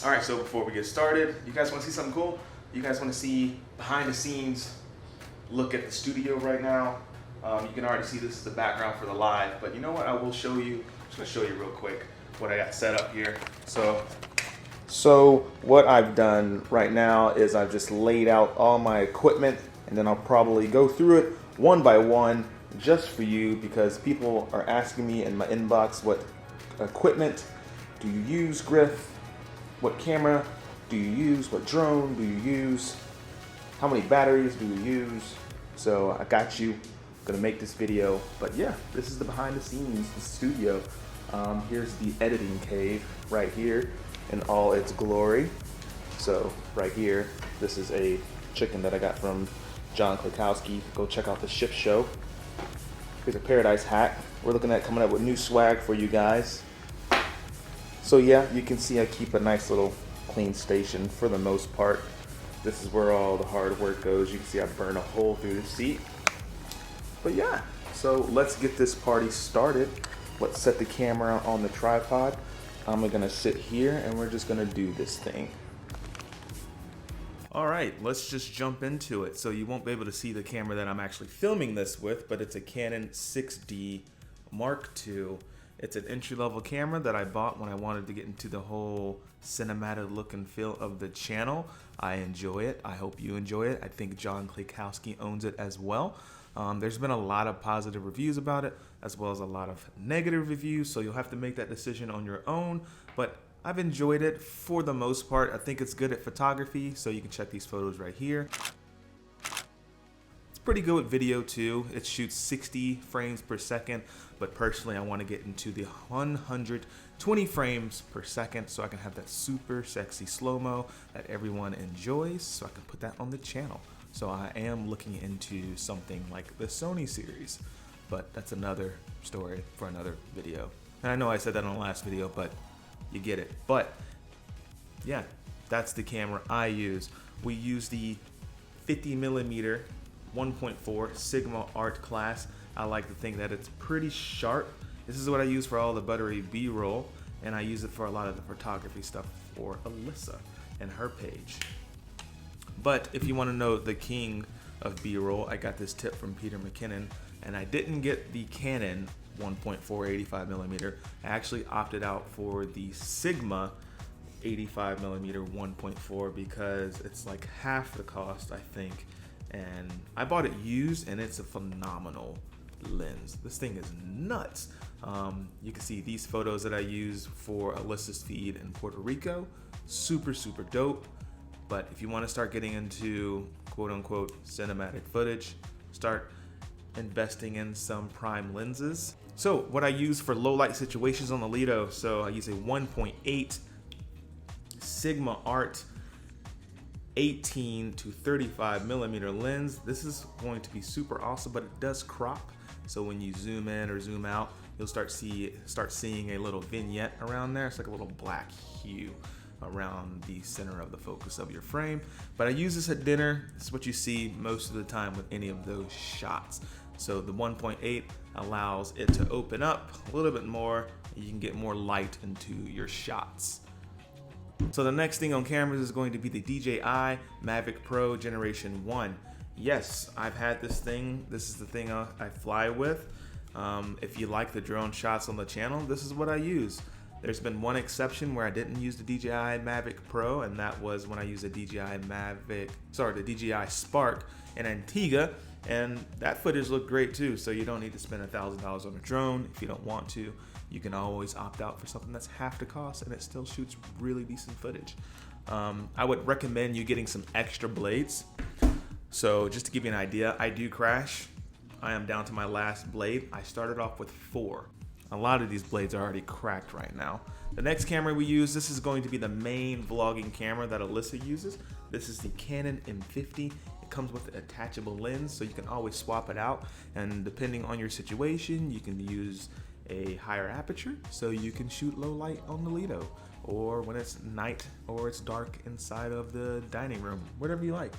All right, so before we get started, you guys want to see something cool? You guys want to see behind the scenes look at the studio right now? You can already see this is the background for the live, but you know what? I will show you. I'm just gonna show you real quick what I got set up here. So what I've done right now is I've just laid out all my equipment, and then I'll probably go through it one by one just for you because people are asking me in my inbox, what equipment do you use, Griff? What camera do you use? What drone do you use? How many batteries do you use? So I got you. Gonna make this video, but yeah, this is the behind the scenes, the studio. Here's the editing cave right here in all its glory. So right here, this is a chicken that I got from John Klikowski. Go check out the ship show. Here's a Paradise hat. We're looking at coming up with new swag for you guys. So yeah, you can see I keep a nice little clean station for the most part. This is where all the hard work goes. You can see I burn a hole through the seat. But yeah, so let's get this party started. Let's set the camera on the tripod. I'm gonna sit here and we're just gonna do this thing. All right, let's just jump into it. So you won't be able to see the camera that I'm actually filming this with, but it's a Canon 6D Mark II. It's an entry-level camera that I bought when I wanted to get into the whole cinematic look and feel of the channel. I enjoy it. I hope you enjoy it. I think John Klikowski owns it as well. There's been a lot of positive reviews about it, as well as a lot of negative reviews, so you'll have to make that decision on your own. But I've enjoyed it for the most part. I think it's good at photography, so you can check these photos right here. Pretty good with video too. It shoots 60 frames per second, but personally I want to get into the 120 frames per second so I can have that super sexy slow-mo that everyone enjoys, so I can put that on the channel. So I am looking into something like the Sony series, but that's another story for another video. And I know I said that on the last video, but you get it. But yeah, that's the camera I use. We use the 50mm 1.4 Sigma Art class. I like to think that it's pretty sharp. This is what I use for all the buttery B-roll, and I use it for a lot of the photography stuff for Alyssa and her page. But if you want to know the king of B-roll, I got this tip from Peter McKinnon, and I didn't get the Canon 1.4 85mm. I actually opted out for the Sigma 85mm 1.4 because it's like half the cost, I think. And I bought it used, and it's a phenomenal lens. This thing is nuts. You can see these photos that I use for Alyssa's feed in Puerto Rico. Super, super dope. But if you want to start getting into quote unquote cinematic footage, start investing in some prime lenses. So what I use for low light situations on the Lido, so I use a 1.8 Sigma Art 18 to 35mm lens. This is going to be super awesome, but it does crop. So when you zoom in or zoom out, you'll start seeing a little vignette around there. It's like a little black hue around the center of the focus of your frame. But I use this at dinner. This is what you see most of the time with any of those shots. So the 1.8 allows it to open up a little bit more. And you can get more light into your shots. So the next thing on cameras is going to be the DJI Mavic Pro Generation 1. Yes, I've had this thing. This is the thing I fly with. If you like the drone shots on the channel, this is what I use. There's been one exception where I didn't use the DJI Mavic Pro, and that was when I used the DJI Spark in Antigua, and that footage looked great too. So you don't need to spend $1,000 on a drone if you don't want to. You can always opt out for something that's half the cost and it still shoots really decent footage. I would recommend you getting some extra blades. So just to give you an idea, I do crash. I am down to my last blade. I started off with 4. A lot of these blades are already cracked right now. The next camera we use, this is going to be the main vlogging camera that Alyssa uses. This is the Canon M50. It comes with an attachable lens, so you can always swap it out. And depending on your situation, you can use a higher aperture so you can shoot low light on the Lido, or when it's night or it's dark inside of the dining room, whatever you like.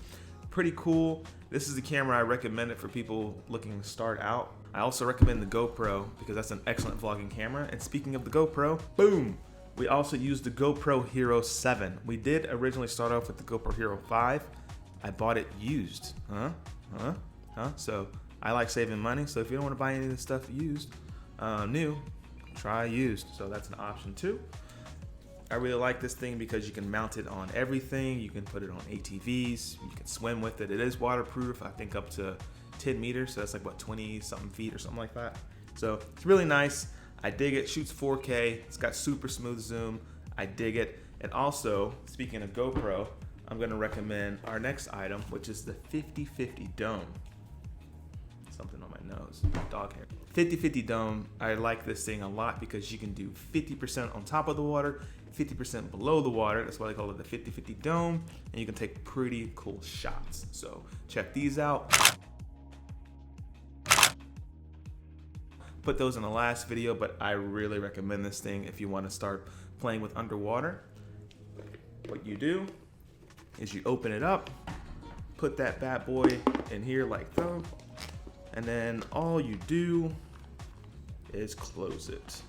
Pretty cool. This is the camera I recommend it for people looking to start out. I also recommend the GoPro because that's an excellent vlogging camera. And speaking of the GoPro, boom, We also used the GoPro Hero 7. We did originally start off with the GoPro Hero 5. I bought it used. So I like saving money. So if you don't want to buy any of this stuff used, new, try used. So that's an option too. I really like this thing because you can mount it on everything. You can put it on ATVs. You can swim with it. It is waterproof, I think up to 10 meters. So that's like what, 20 something feet or something like that. So it's really nice. I dig it. Shoots 4K. It's got super smooth zoom. I dig it. And also, speaking of GoPro, I'm going to recommend our next item, which is the 50/50 dome. Something on my nose, dog hair. 50/50 dome, I like this thing a lot because you can do 50% on top of the water, 50% below the water. That's why they call it the 50/50 dome. And you can take pretty cool shots. So check these out. Put those in the last video, but I really recommend this thing if you want to start playing with underwater. What you do is you open it up, put that bad boy in here like so, and then all you do is close it.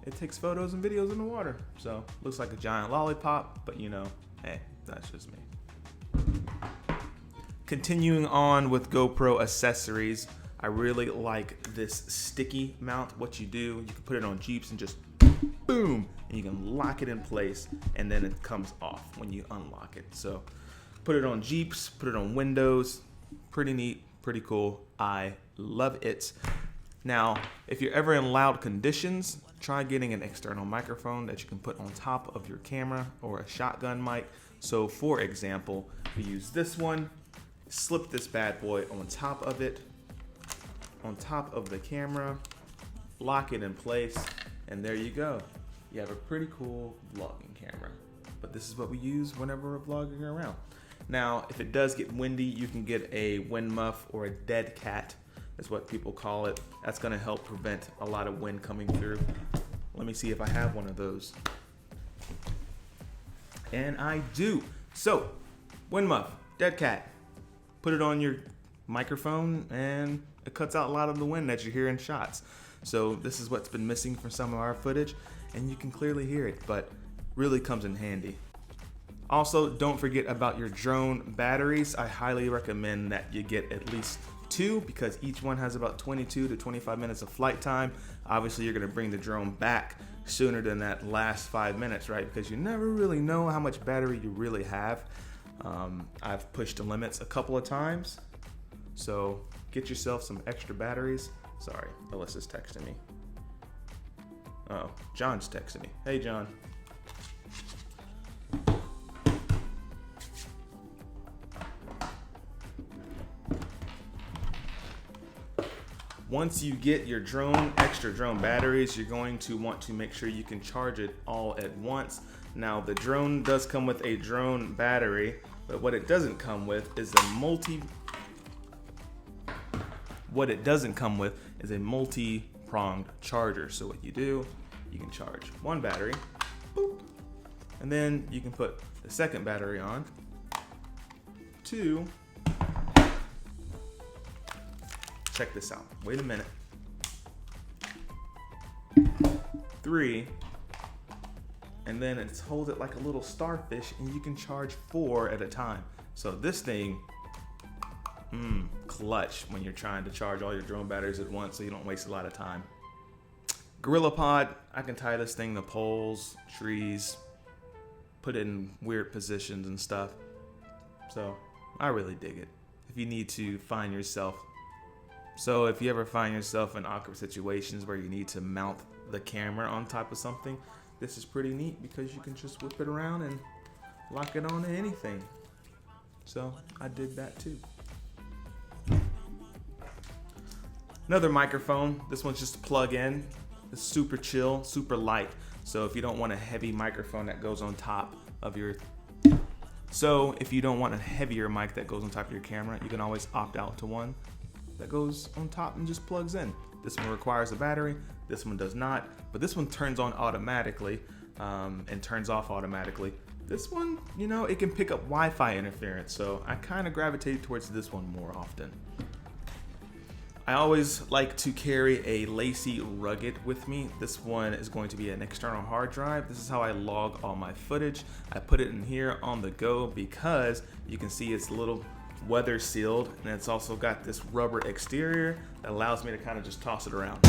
It takes photos and videos in the water. So looks like a giant lollipop, but you know, hey, that's just me. Continuing on with GoPro accessories, I really like this sticky mount. What you do, you can put it on Jeeps and just boom, and you can lock it in place, and then it comes off when you unlock it. So put it on Jeeps, put it on windows. Pretty neat, pretty cool. I love it. Now, if you're ever in loud conditions, try getting an external microphone that you can put on top of your camera or a shotgun mic. So for example, we use this one, slip this bad boy on top of it, on top of the camera, lock it in place, and there you go. You have a pretty cool vlogging camera. But this is what we use whenever we're vlogging around. Now, if it does get windy, you can get a wind muff or a dead cat, is what people call it. That's gonna help prevent a lot of wind coming through. Let me see if I have one of those. And I do. So, wind muff, dead cat. Put it on your microphone and it cuts out a lot of the wind that you hear in shots. So this is what's been missing from some of our footage, and you can clearly hear it, but really comes in handy. Also, don't forget about your drone batteries. I highly recommend that you get at least 2 because each one has about 22 to 25 minutes of flight time. Obviously, you're gonna bring the drone back sooner than that last 5 minutes, right? Because you never really know how much battery you really have. I've pushed the limits a couple of times, so get yourself some extra batteries. Sorry, Alyssa's texting me. Oh, John's texting me. Hey, John. Once you get your extra drone batteries, you're going to want to make sure you can charge it all at once. Now, the drone does come with a drone battery, but what it doesn't come with is a multi-pronged charger. So what you do, you can charge one battery, boop, and then you can put the second battery on, 2, check this out, wait a minute, 3, and then it's hold it like a little starfish and you can charge 4 at a time. So this thing, clutch when you're trying to charge all your drone batteries at once so you don't waste a lot of time. Gorilla Pod, I can tie this thing to poles, trees, put it in weird positions and stuff. So I really dig it. If you need to find yourself. So if you ever find yourself in awkward situations where you need to mount the camera on top of something, this is pretty neat because you can just whip it around and lock it onto anything. So I did that too. Another microphone. This one's just a plug in. It's super chill, super light. So if you don't want a heavy microphone that goes on top of your if you don't want a heavier mic that goes on top of your camera, you can always opt out to one that goes on top and just plugs in. This one requires a battery, this one does not, but this one turns on automatically and turns off automatically. This one, you know, it can pick up Wi-Fi interference, so I kind of gravitate towards this one more often. I always like to carry a Lacy Rugged with me. This one is going to be an external hard drive. This is how I log all my footage. I put it in here on the go because you can see it's a little weather sealed, and it's also got this rubber exterior that allows me to kind of just toss it around.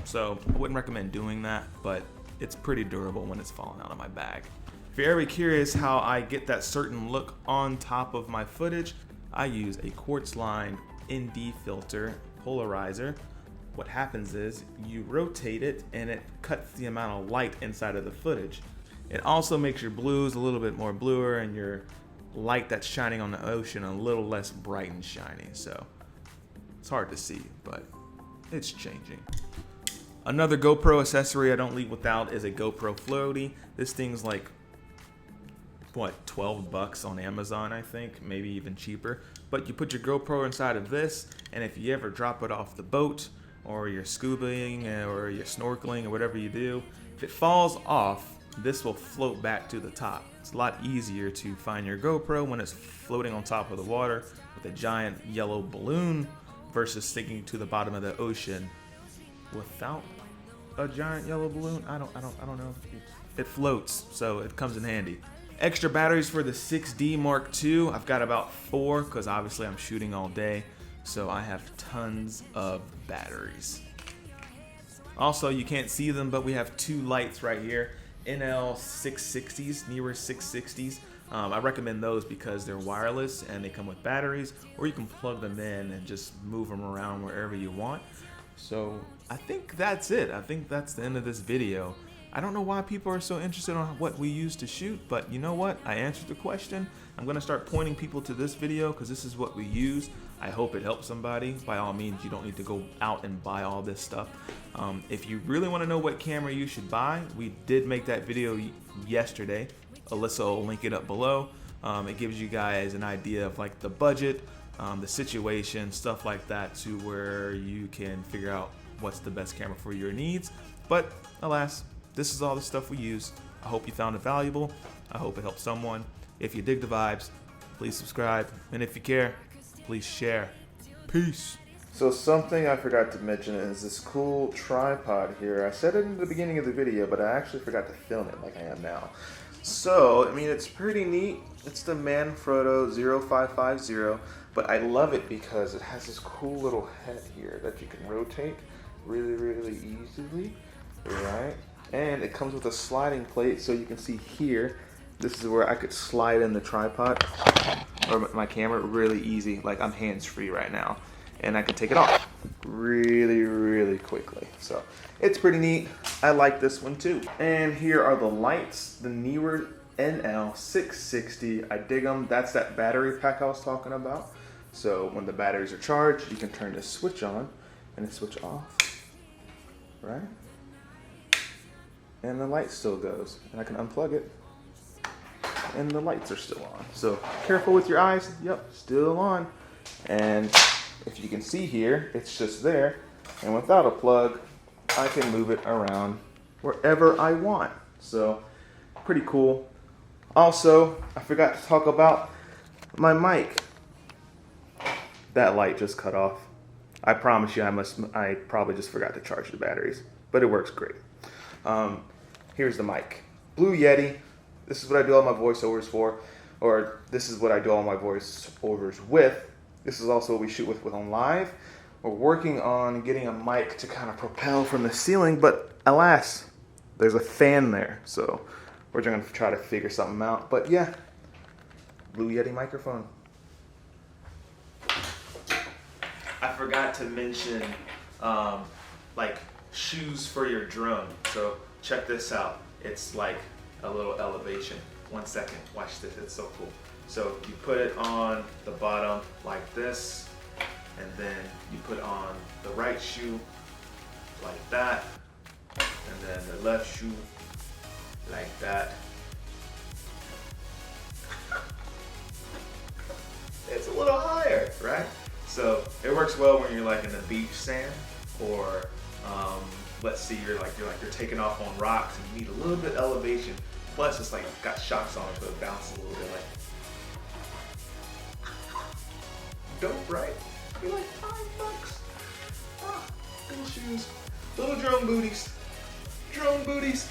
So I wouldn't recommend doing that, but it's pretty durable when it's falling out of my bag. If you're ever curious how I get that certain look on top of my footage, I use a quartz lined ND filter polarizer. What happens is you rotate it and it cuts the amount of light inside of the footage. It also makes your blues a little bit more bluer and your light that's shining on the ocean a little less bright and shiny. So it's hard to see, but it's changing. Another GoPro accessory I don't leave without is a GoPro Floaty. This thing's like, what, 12 bucks on Amazon, I think, maybe even cheaper. But you put your GoPro inside of this, and if you ever drop it off the boat, or you're scubaing, or you're snorkeling, or whatever you do, if it falls off, this will float back to the top. It's a lot easier to find your GoPro when it's floating on top of the water with a giant yellow balloon versus sticking to the bottom of the ocean without a giant yellow balloon. I don't know. It floats, so it comes in handy. Extra batteries for the 6D Mark II. I've got about 4 because obviously I'm shooting all day, so I have tons of batteries. Also, you can't see them, but we have 2 lights right here. NL 660s, newer 660s. I recommend those because they're wireless and they come with batteries, or you can plug them in and just move them around wherever you want. So I think that's it. I think that's the end of this video. I don't know why people are so interested on what we use to shoot, but you know what? I answered the question. I'm gonna start pointing people to this video because this is what we use. I hope it helps somebody. By all means, you don't need to go out and buy all this stuff. If you really wanna know what camera you should buy, we did make that video yesterday. Alyssa will link it up below. It gives you guys an idea of like the budget, the situation, stuff like that, to where you can figure out what's the best camera for your needs. But alas, this is all the stuff we use. I hope you found it valuable. I hope it helped someone. If you dig the vibes, please subscribe. And if you care, please share. Peace. So something I forgot to mention is this cool tripod here. I said it in the beginning of the video, but I actually forgot to film it like I am now. So, I mean, it's pretty neat. It's the Manfrotto 0550, but I love it because it has this cool little head here that you can rotate really, really easily, right? And it comes with a sliding plate, so you can see here, this is where I could slide in the tripod or my camera really easy. Like I'm hands-free right now, and I can take it off really, really quickly. So it's pretty neat. I like this one too. And here are the lights, the newer NL 660. I dig them. That's that battery pack I was talking about. So when the batteries are charged, you can turn this switch on and it switch off, right? And the light still goes, and I can unplug it, and the lights are still on. So careful with your eyes. Yep, still on. And if you can see here, it's just there, and without a plug, I can move it around wherever I want. So pretty cool. Also, I forgot to talk about my mic. That light just cut off. I promise you, I probably just forgot to charge the batteries, but it works great. Here's the mic. Blue Yeti. This is what I do all my voiceovers for, or this is what I do all my voiceovers with. This is also what we shoot with on live. We're working on getting a mic to kind of propel from the ceiling, but alas, there's a fan there. So we're going to try to figure something out. But yeah, Blue Yeti microphone. I forgot to mention like shoes for your drone. So check this out. It's like a little elevation. 1 second, watch this, it's so cool. So you put it on the bottom like this, and then you put on the right shoe like that, and then the left shoe like that. It's a little higher, right? So it works well when you're like in the beach sand, or let's see, you're taking off on rocks and you need a little bit of elevation. Plus, it's like got shocks on it, so it bounces a little bit. Like, dope, right? You're like $5. Little shoes. Little drone booties. Drone booties.